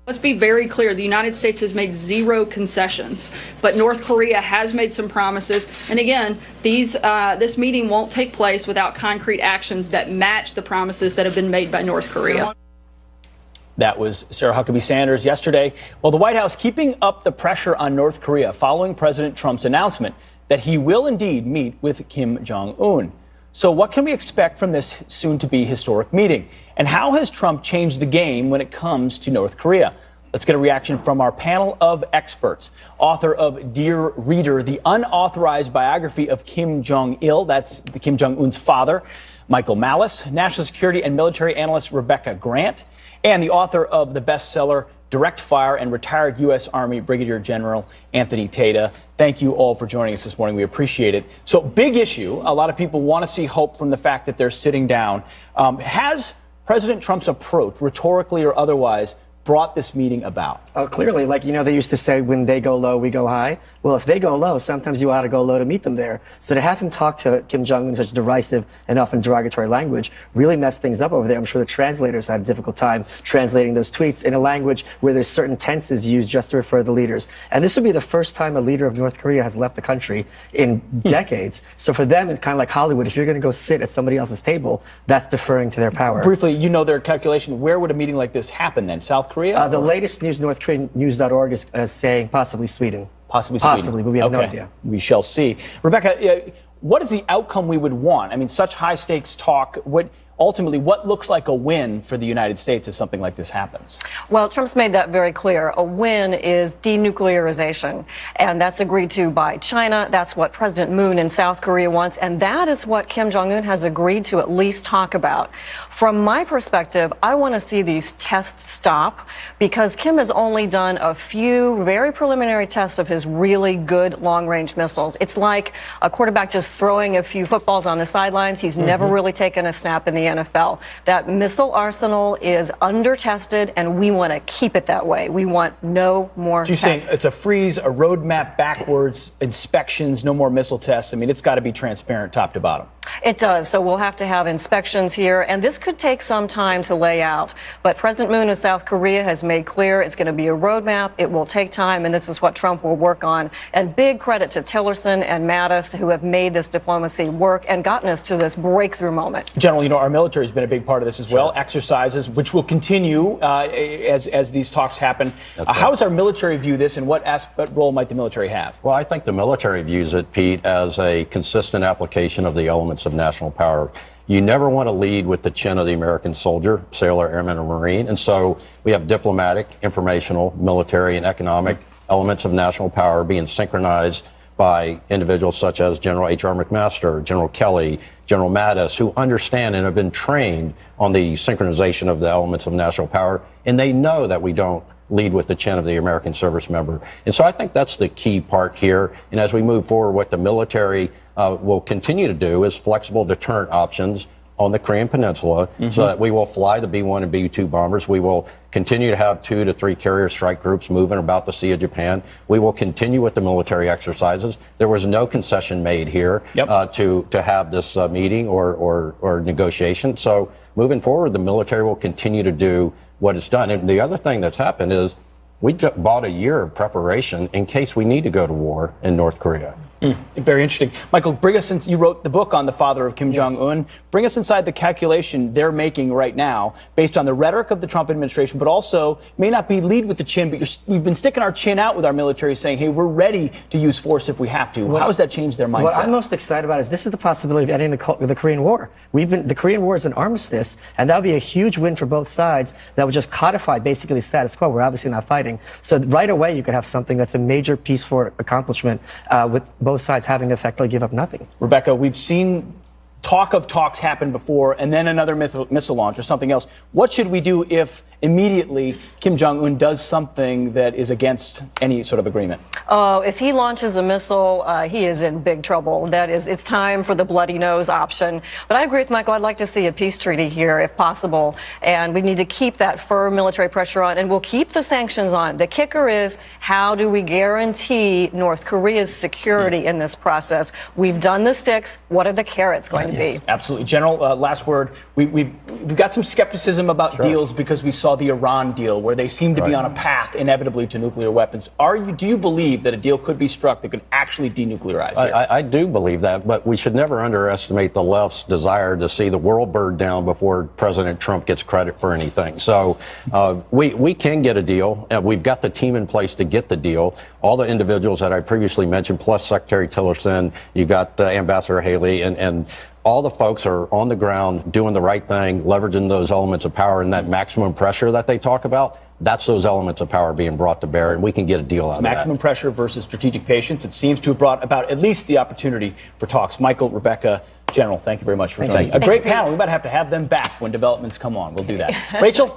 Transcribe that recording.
Let's be very clear. The United States has made zero concessions, but North Korea has made some promises. And again, this meeting won't take place without concrete actions that match the promises that have been made by North Korea. That was Sarah Huckabee Sanders yesterday. Well, the White House keeping up the pressure on North Korea following President Trump's announcement that he will indeed meet with Kim Jong-un. So what can we expect from this soon-to-be historic meeting? And how has Trump changed the game when it comes to North Korea? Let's get a reaction from our panel of experts. Author of Dear Reader, the unauthorized biography of Kim Jong-il, that's Kim Jong-un's father, Michael Malice, national security and military analyst Rebecca Grant, and the author of the bestseller Direct Fire and retired U.S. Army Brigadier General Anthony Tata. Thank you all for joining us this morning. We appreciate it. So, big issue. A lot of people want to see hope from the fact that they're sitting down. Has President Trump's approach, rhetorically or otherwise, brought this meeting about? Clearly, like, they used to say, when they go low, we go high. Well, if they go low, sometimes you ought to go low to meet them there. So to have him talk to Kim Jong-un in such derisive and often derogatory language really messed things up over there. I'm sure the translators had a difficult time translating those tweets in a language where there's certain tenses used just to refer to the leaders. And this would be the first time a leader of North Korea has left the country in decades. So for them, it's kind of like Hollywood. If you're going to go sit at somebody else's table, that's deferring to their power. Briefly, their calculation. Where would a meeting like this happen then? South Korea? The latest news, NorthKoreaNews.org, is saying possibly Sweden. Possibly, but we have no idea. We shall see. Rebecca, what is the outcome we would want? I mean, such high-stakes talk. Ultimately, what looks like a win for the United States if something like this happens? Well, Trump's made that very clear. A win is denuclearization, and that's agreed to by China. That's what President Moon in South Korea wants, and that is what Kim Jong-un has agreed to at least talk about. From my perspective, I want to see these tests stop because Kim has only done a few very preliminary tests of his really good long-range missiles. It's like a quarterback just throwing a few footballs on the sidelines. He's never really taken a snap in the NFL. That missile arsenal is under-tested, and we want to keep it that way. We want no more tests. So you're saying it's a freeze, a roadmap backwards, inspections, no more missile tests. I mean, it's got to be transparent top to bottom. It does. So we'll have to have inspections here, and this could take some time to lay out. But President Moon of South Korea has made clear it's going to be a roadmap. It will take time, and this is what Trump will work on. And big credit to Tillerson and Mattis, who have made this diplomacy work and gotten us to this breakthrough moment. General, our military has been a big part of this as well. Exercises, which will continue as these talks happen. How does our military view this, and what role might the military have? Well, I think the military views it, Pete, as a consistent application of the elements of national power. You never want to lead with the chin of the American soldier, sailor, airman, or Marine. And so we have diplomatic, informational, military, and economic elements of national power being synchronized by individuals such as General H.R. McMaster, General Kelly, General Mattis, who understand and have been trained on the synchronization of the elements of national power. And they know that we don't lead with the chin of the American service member. And so I think that's the key part here. And as we move forward, what the military will continue to do is flexible deterrent options on the Korean Peninsula, so that we will fly the B-1 and B-2 bombers. We will continue to have 2 to 3 carrier strike groups moving about the Sea of Japan. We will continue with the military exercises. There was no concession made here to have this meeting or negotiation. So moving forward, the military will continue to do what it's done. And the other thing that's happened is we just bought a year of preparation in case we need to go to war in North Korea. Very interesting. Michael, bring us, since you wrote the book on the father of Kim Jong-un, bring us inside the calculation they're making right now based on the rhetoric of the Trump administration, but also may not be lead with the chin, but we've been sticking our chin out with our military saying, hey, we're ready to use force if we have to. How has that changed their mindset? What I'm most excited about is this is the possibility of ending the Korean War. The Korean War is an armistice, and that would be a huge win for both sides that would just codify basically status quo. We're obviously not fighting. So right away you could have something that's a major peaceful accomplishment with both sides having to effectively give up nothing. Rebecca, we've seen talk of talks happen before and then another missile launch or something else. What should we do if immediately Kim Jong-un does something that is against any sort of agreement? Oh, if he launches a missile, he is in big trouble. It's time for the bloody nose option. But I agree with Michael. I'd like to see a peace treaty here if possible. And we need to keep that firm military pressure on, and we'll keep the sanctions on. The kicker is, how do we guarantee North Korea's security in this process? We've done the sticks. What are the carrots going can be. Absolutely. General, last word. We've got some skepticism about deals because we saw the Iran deal where they seem to be on a path inevitably to nuclear weapons. Do you believe that a deal could be struck that could actually denuclearize here? I do believe that, but we should never underestimate the left's desire to see the world burn down before President Trump gets credit for anything. So we can get a deal. We've got the team in place to get the deal. All the individuals that I previously mentioned, plus Secretary Tillerson, you've got Ambassador Haley, and all the folks are on the ground doing the right thing, leveraging those elements of power and that maximum pressure that they talk about. That's those elements of power being brought to bear, and we can get a deal out of that. Maximum pressure versus strategic patience. It seems to have brought about at least the opportunity for talks. Michael, Rebecca, General, thank you very much for joining. A great panel. We might have to have them back when developments come on. We'll do that. Rachel?